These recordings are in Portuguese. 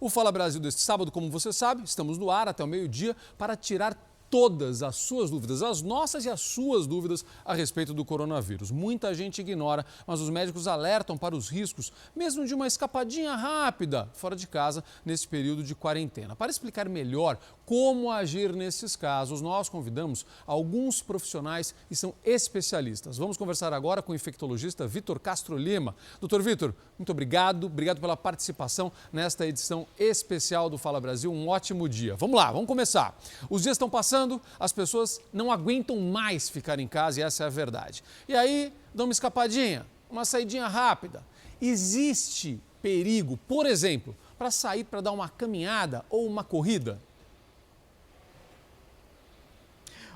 O Fala Brasil deste sábado, como você sabe, estamos no ar até o meio-dia para tirar todas as suas dúvidas, as nossas e as suas dúvidas a respeito do coronavírus. Muita gente ignora, mas os médicos alertam para os riscos, mesmo de uma escapadinha rápida fora de casa nesse período de quarentena. Para explicar melhor como agir nesses casos, nós convidamos alguns profissionais e são especialistas. Vamos conversar agora com o infectologista Vitor Castro Lima. Doutor Vitor, muito obrigado pela participação nesta edição especial do Fala Brasil. Um ótimo dia. Vamos lá, vamos começar. Os dias estão passando, as pessoas não aguentam mais ficar em casa e essa é a verdade. E aí, dão uma escapadinha, uma saidinha rápida. Existe perigo, por exemplo, para sair para dar uma caminhada ou uma corrida?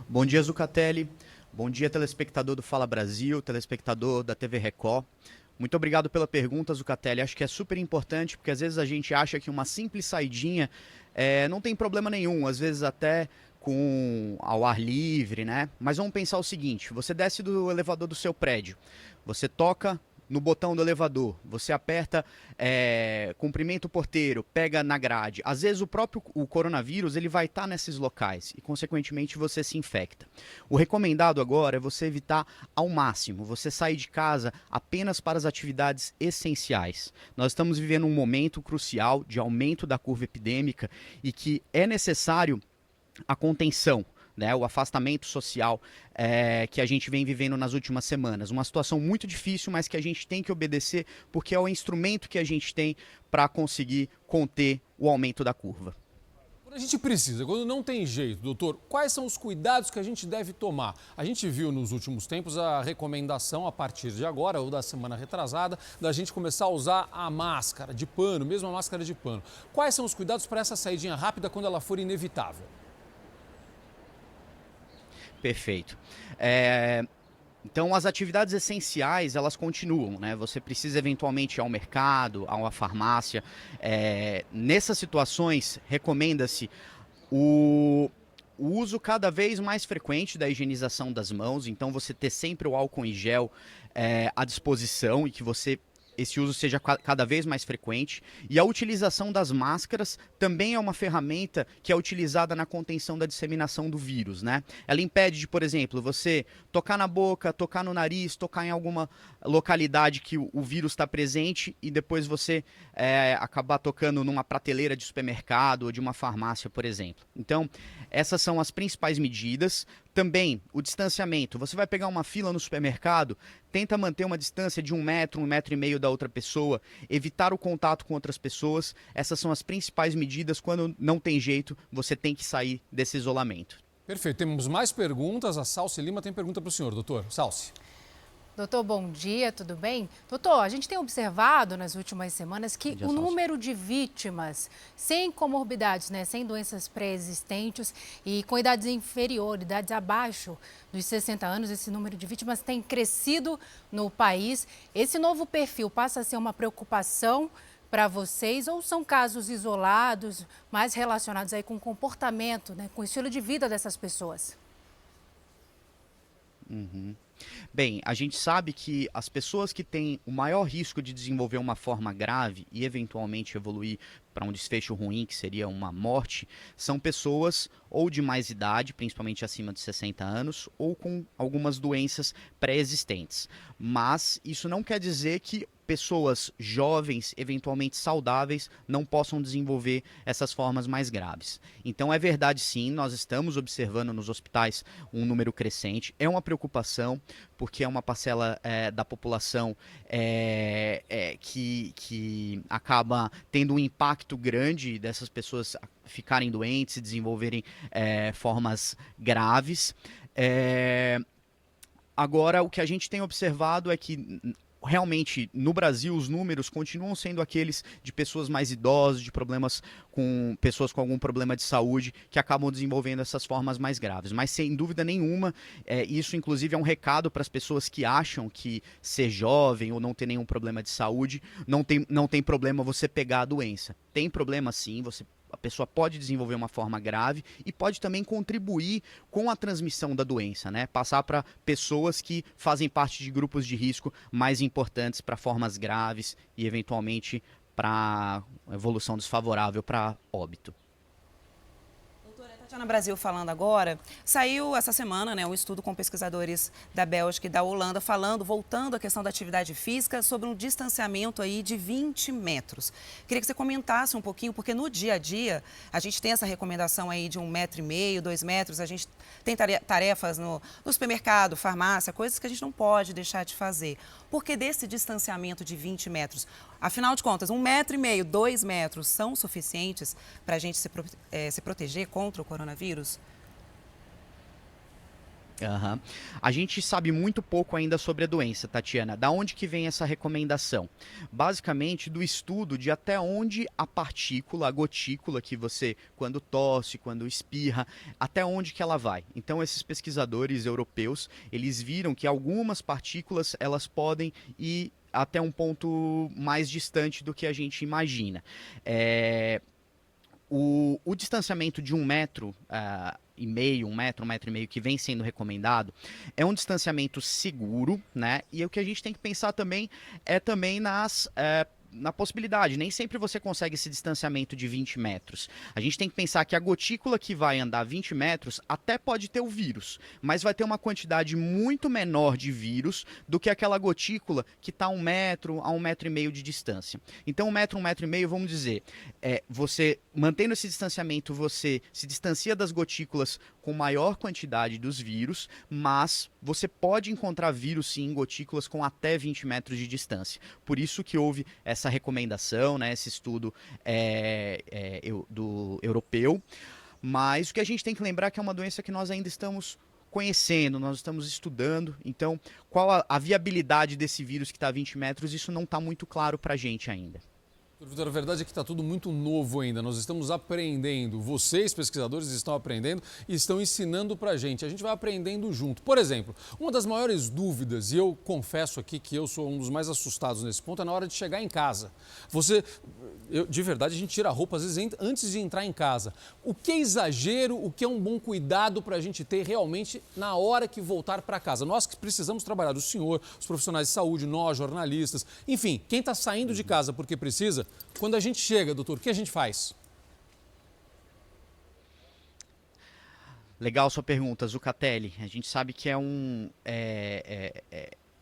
Bom dia, Zucatelli. Bom dia, telespectador do Fala Brasil, telespectador da TV Record. Muito obrigado pela pergunta, Zucatelli. Acho que é super importante, porque às vezes a gente acha que uma simples saidinha não tem problema nenhum, às vezes até ao ar livre, né? Mas vamos pensar o seguinte, você desce do elevador do seu prédio, você toca no botão do elevador, você aperta, cumprimenta o porteiro, pega na grade. Às vezes o coronavírus ele vai estar nesses locais e, consequentemente, você se infecta. O recomendado agora é você evitar ao máximo, você sair de casa apenas para as atividades essenciais. Nós estamos vivendo um momento crucial de aumento da curva epidêmica e que é necessário a contenção, né, o afastamento social que a gente vem vivendo nas últimas semanas. Uma situação muito difícil, mas que a gente tem que obedecer porque é o instrumento que a gente tem para conseguir conter o aumento da curva. Quando a gente precisa, quando não tem jeito, doutor, quais são os cuidados que a gente deve tomar? A gente viu nos últimos tempos a recomendação, a partir de agora, ou da semana retrasada, da gente começar a usar a máscara de pano, mesmo a máscara de pano. Quais são os cuidados para essa saidinha rápida quando ela for inevitável? Perfeito. Então, as atividades essenciais, elas continuam, né? Você precisa eventualmente ir ao mercado, a uma farmácia. Nessas situações, recomenda-se o uso cada vez mais frequente da higienização das mãos. Então, você ter sempre o álcool em gel à disposição e que esse uso seja cada vez mais frequente. E a utilização das máscaras também é uma ferramenta que é utilizada na contenção da disseminação do vírus, né? Ela impede de, por exemplo, você tocar na boca, tocar no nariz, tocar em alguma localidade que o vírus está presente e depois você acabar tocando numa prateleira de supermercado ou de uma farmácia, por exemplo. Então, essas são as principais medidas. Também o distanciamento. Você vai pegar uma fila no supermercado, tenta manter uma distância de 1 metro, 1,5 metro da outra pessoa, evitar o contato com outras pessoas. Essas são as principais medidas. Quando não tem jeito, você tem que sair desse isolamento. Perfeito. Temos mais perguntas. A Salsi Lima tem pergunta para o senhor, doutor. Salsi. Doutor, bom dia, tudo bem? Doutor, a gente tem observado nas últimas semanas que o número de vítimas sem comorbidades, né, sem doenças pré-existentes e com idades inferiores, idades abaixo dos 60 anos, esse número de vítimas tem crescido no país. Esse novo perfil passa a ser uma preocupação para vocês ou são casos isolados, mais relacionados aí com o comportamento, né, com o estilo de vida dessas pessoas? Bem, a gente sabe que as pessoas que têm o maior risco de desenvolver uma forma grave e eventualmente evoluir para um desfecho ruim, que seria uma morte, são pessoas ou de mais idade, principalmente acima de 60 anos, ou com algumas doenças pré-existentes. Mas isso não quer dizer que pessoas jovens, eventualmente saudáveis, não possam desenvolver essas formas mais graves. Então é verdade sim, nós estamos observando nos hospitais um número crescente, é uma preocupação, porque é uma parcela da população que acaba tendo um impacto grande dessas pessoas ficarem doentes e desenvolverem formas graves. Agora, o que a gente tem observado é que realmente, no Brasil, os números continuam sendo aqueles de pessoas mais idosas, de pessoas com algum problema de saúde, que acabam desenvolvendo essas formas mais graves. Mas, sem dúvida nenhuma, isso, inclusive, é um recado para as pessoas que acham que ser jovem ou não ter nenhum problema de saúde, não tem problema você pegar a doença. Tem problema, sim, a pessoa pode desenvolver uma forma grave e pode também contribuir com a transmissão da doença, né? Passar para pessoas que fazem parte de grupos de risco mais importantes para formas graves e, eventualmente, para evolução desfavorável para óbito. Tatiana Brasil falando agora, saiu essa semana, né, um estudo com pesquisadores da Bélgica e da Holanda voltando à questão da atividade física, sobre um distanciamento aí de 20 metros. Queria que você comentasse um pouquinho, porque no dia a dia a gente tem essa recomendação aí de 1,5 metro, 2 metros, a gente tem tarefas no supermercado, farmácia, coisas que a gente não pode deixar de fazer. Por que desse distanciamento de 20 metros? Afinal de contas, 1,5 metro, 2 metros são suficientes para a gente se proteger contra o coronavírus? Uhum. A gente sabe muito pouco ainda sobre a doença, Tatiana. Da onde que vem essa recomendação? Basicamente do estudo de até onde a partícula, a gotícula que você, quando tosse, quando espirra, até onde que ela vai. Então esses pesquisadores europeus, eles viram que algumas partículas, elas podem ir até um ponto mais distante do que a gente imagina. O distanciamento de 1 metro e meio, 1 metro, 1,5 metro que vem sendo recomendado, é um distanciamento seguro, né? E o que a gente tem que pensar também é também na possibilidade. Nem sempre você consegue esse distanciamento de 20 metros. A gente tem que pensar que a gotícula que vai andar 20 metros até pode ter o vírus, mas vai ter uma quantidade muito menor de vírus do que aquela gotícula que está a 1 metro a 1,5 metro de distância. Então 1 metro, 1,5 metro, vamos dizer, você mantendo esse distanciamento, você se distancia das gotículas com maior quantidade dos vírus, mas você pode encontrar vírus sim em gotículas com até 20 metros de distância. Por isso que houve essa recomendação, né, esse estudo do europeu. Mas o que a gente tem que lembrar é que é uma doença que nós ainda estamos conhecendo, nós estamos estudando. Então, qual a viabilidade desse vírus que está a 20 metros, isso não está muito claro para a gente ainda. Vitor, a verdade é que está tudo muito novo ainda, nós estamos aprendendo, vocês pesquisadores estão aprendendo e estão ensinando para a gente vai aprendendo junto. Por exemplo, uma das maiores dúvidas, e eu confesso aqui que eu sou um dos mais assustados nesse ponto, é na hora de chegar em casa. De verdade, a gente tira a roupa às vezes antes de entrar em casa. O que é exagero, o que é um bom cuidado para a gente ter realmente na hora que voltar para casa? Nós que precisamos trabalhar, o senhor, os profissionais de saúde, nós, jornalistas, enfim, quem está saindo de casa porque precisa. Quando a gente chega, doutor, o que a gente faz? Legal sua pergunta, Zucatelli. A gente sabe que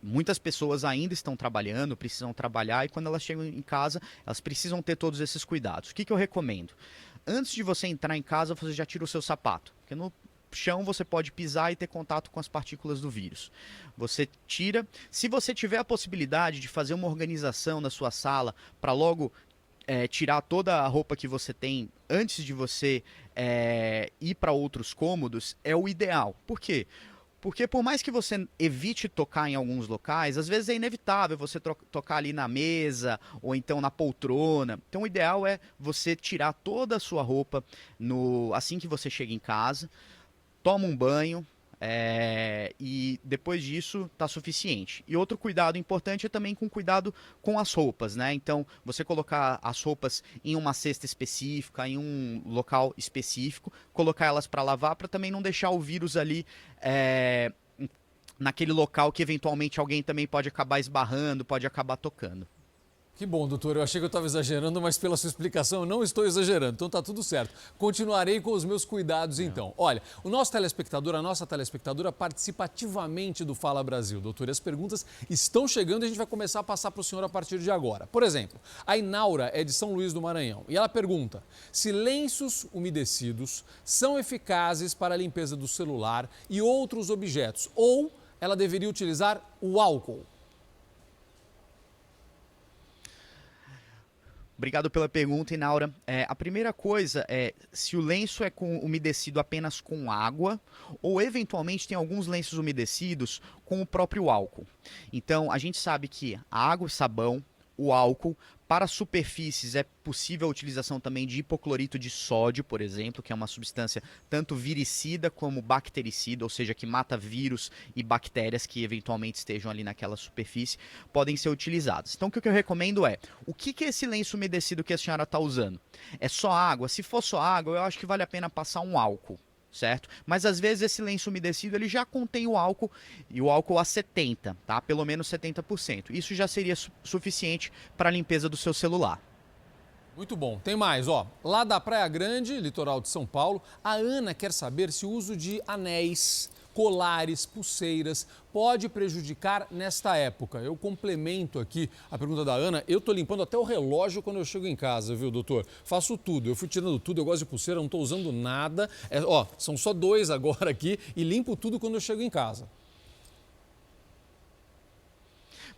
muitas pessoas ainda estão trabalhando, precisam trabalhar e quando elas chegam em casa, elas precisam ter todos esses cuidados. O que eu recomendo? Antes de você entrar em casa, você já tira o seu sapato, porque no chão você pode pisar e ter contato com as partículas do vírus. Você tira. Se você tiver a possibilidade de fazer uma organização na sua sala para logo tirar toda a roupa que você tem antes de você ir para outros cômodos, é o ideal. Por quê? Porque por mais que você evite tocar em alguns locais, às vezes é inevitável você tocar ali na mesa ou então na poltrona. Então o ideal é você tirar toda a sua roupa assim que você chega em casa, toma um banho, e depois disso está suficiente. E outro cuidado importante é também com cuidado com as roupas, né? Então, você colocar as roupas em uma cesta específica, em um local específico, colocar elas para lavar, para também não deixar o vírus ali naquele local que eventualmente alguém também pode acabar esbarrando, pode acabar tocando. Que bom, doutor. Eu achei que eu estava exagerando, mas pela sua explicação eu não estou exagerando. Então tá tudo certo. Continuarei com os meus cuidados então. Olha, o nosso telespectador, a nossa telespectadora participa ativamente do Fala Brasil, doutor. E as perguntas estão chegando e a gente vai começar a passar para o senhor a partir de agora. Por exemplo, a Inaura é de São Luís do Maranhão e ela pergunta se lenços umedecidos são eficazes para a limpeza do celular e outros objetos ou ela deveria utilizar o álcool. Obrigado pela pergunta, Inaura. A primeira coisa é se o lenço é umedecido apenas com água ou, eventualmente, tem alguns lenços umedecidos com o próprio álcool. Então, a gente sabe que a água e sabão, o álcool, para superfícies é possível a utilização também de hipoclorito de sódio, por exemplo, que é uma substância tanto viricida como bactericida, ou seja, que mata vírus e bactérias que eventualmente estejam ali naquela superfície, podem ser utilizados. Então o que eu recomendo o que é esse lenço umedecido que a senhora está usando? É só água? Se for só água, eu acho que vale a pena passar um álcool. Certo? Mas às vezes esse lenço umedecido ele já contém o álcool, e o álcool a 70%, tá? Pelo menos 70%. Isso já seria suficiente para a limpeza do seu celular. Muito bom. Tem mais, ó. Lá da Praia Grande, litoral de São Paulo, a Ana quer saber se o uso de anéis, colares, pulseiras pode prejudicar nesta época. Eu complemento aqui a pergunta da Ana. Eu tô limpando até o relógio quando eu chego em casa, viu, doutor? Faço tudo. Eu fui tirando tudo. Eu gosto de pulseira, não tô usando nada. São só 2 agora aqui e limpo tudo quando eu chego em casa.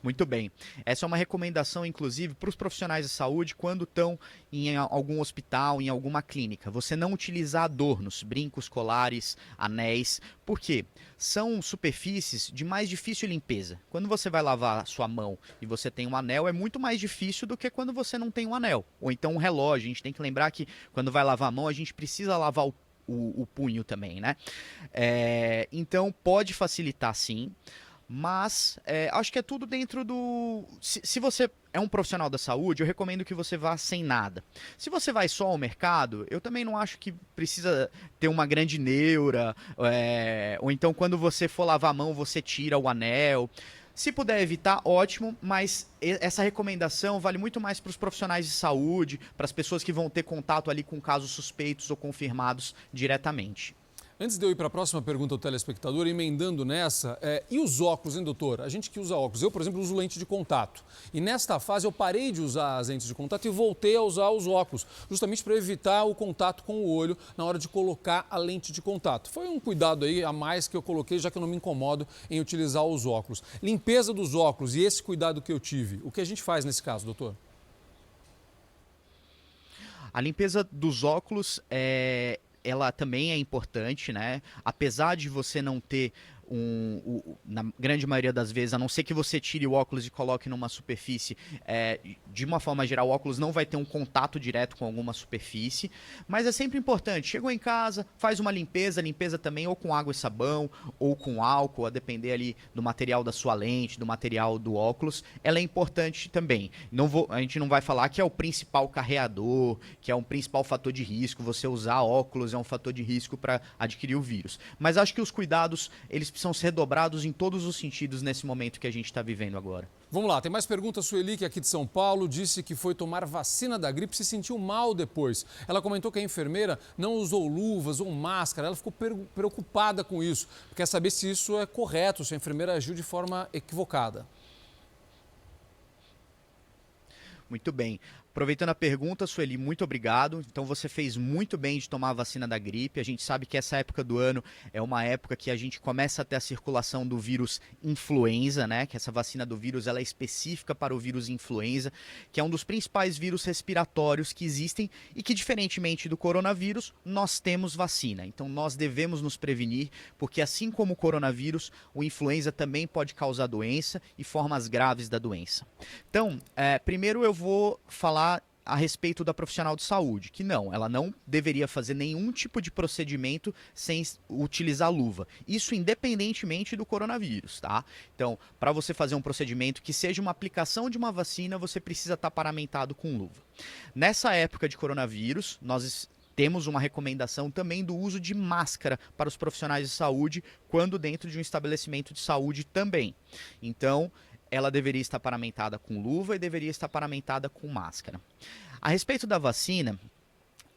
Muito bem. Essa é uma recomendação, inclusive, para os profissionais de saúde quando estão em algum hospital, em alguma clínica. Você não utilizar adornos, brincos, colares, anéis. Por quê? São superfícies de mais difícil limpeza. Quando você vai lavar a sua mão e você tem um anel, é muito mais difícil do que quando você não tem um anel. Ou então um relógio. A gente tem que lembrar que quando vai lavar a mão, a gente precisa lavar o punho também, né? Então, pode facilitar sim. Mas acho que é tudo dentro do... Se você é um profissional da saúde, eu recomendo que você vá sem nada. Se você vai só ao mercado, eu também não acho que precisa ter uma grande neura, ou então quando você for lavar a mão, você tira o anel. Se puder evitar, ótimo, mas essa recomendação vale muito mais para os profissionais de saúde, para as pessoas que vão ter contato ali com casos suspeitos ou confirmados diretamente. Antes de eu ir para a próxima pergunta do telespectador, emendando nessa, e os óculos, hein, doutor? A gente que usa óculos, eu, por exemplo, uso lente de contato. E nesta fase eu parei de usar as lentes de contato e voltei a usar os óculos, justamente para evitar o contato com o olho na hora de colocar a lente de contato. Foi um cuidado aí a mais que eu coloquei, já que eu não me incomodo em utilizar os óculos. Limpeza dos óculos e esse cuidado que eu tive, o que a gente faz nesse caso, doutor? A limpeza dos óculos ela também é importante, né? Apesar de você não ter na grande maioria das vezes, a não ser que você tire o óculos e coloque numa superfície, de uma forma geral, o óculos não vai ter um contato direto com alguma superfície, mas é sempre importante. Chegou em casa, faz uma limpeza também ou com água e sabão, ou com álcool, a depender ali do material da sua lente, do material do óculos, ela é importante também. A gente não vai falar que é o principal carreador, que é um principal fator de risco, você usar óculos é um fator de risco para adquirir o vírus. Mas acho que os cuidados, eles precisam ser dobrados em todos os sentidos nesse momento que a gente está vivendo agora. Vamos lá, tem mais perguntas. Sueli, que é aqui de São Paulo, disse que foi tomar vacina da gripe e se sentiu mal depois. Ela comentou que a enfermeira não usou luvas ou máscara. Ela ficou preocupada com isso. Quer saber se isso é correto, se a enfermeira agiu de forma equivocada. Muito bem. Aproveitando a pergunta, Sueli, muito obrigado. Então você fez muito bem de tomar a vacina da gripe. A gente sabe que essa época do ano é uma época que a gente começa a ter a circulação do vírus influenza, né? Que essa vacina do vírus ela é específica para o vírus influenza, que é um dos principais vírus respiratórios que existem e que, diferentemente do coronavírus, nós temos vacina. Então nós devemos nos prevenir, porque assim como o coronavírus, o influenza também pode causar doença e formas graves da doença. Então, primeiro eu vou falar a respeito da profissional de saúde, que ela não deveria fazer nenhum tipo de procedimento sem utilizar luva. Isso independentemente do coronavírus, tá? Então, para você fazer um procedimento que seja uma aplicação de uma vacina, você precisa estar paramentado com luva. Nessa época de coronavírus, nós temos uma recomendação também do uso de máscara para os profissionais de saúde, quando dentro de um estabelecimento de saúde também. Então, ela deveria estar paramentada com luva e deveria estar paramentada com máscara. A respeito da vacina,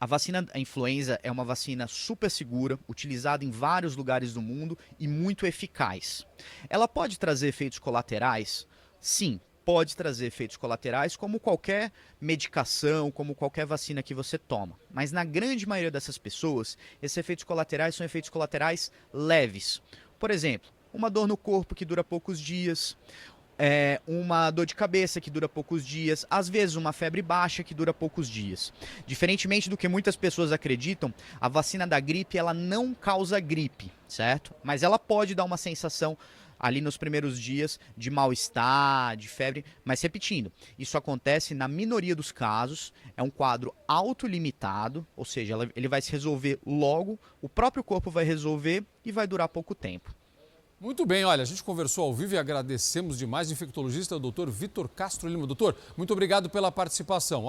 a vacina da influenza é uma vacina super segura, utilizada em vários lugares do mundo e muito eficaz. Ela pode trazer efeitos colaterais? Sim, pode trazer efeitos colaterais, como qualquer medicação, como qualquer vacina que você toma. Mas na grande maioria dessas pessoas, esses efeitos colaterais são efeitos colaterais leves. Por exemplo, uma dor no corpo que dura poucos dias, uma dor de cabeça que dura poucos dias, às vezes uma febre baixa que dura poucos dias. Diferentemente do que muitas pessoas acreditam, a vacina da gripe ela não causa gripe, certo? Mas ela pode dar uma sensação ali nos primeiros dias de mal-estar, de febre, mas repetindo, isso acontece na minoria dos casos, é um quadro autolimitado, ou seja, ele vai se resolver logo, o próprio corpo vai resolver e vai durar pouco tempo. Muito bem, olha, a gente conversou ao vivo e agradecemos demais o infectologista, o doutor Vitor Castro Lima. Doutor, muito obrigado pela participação.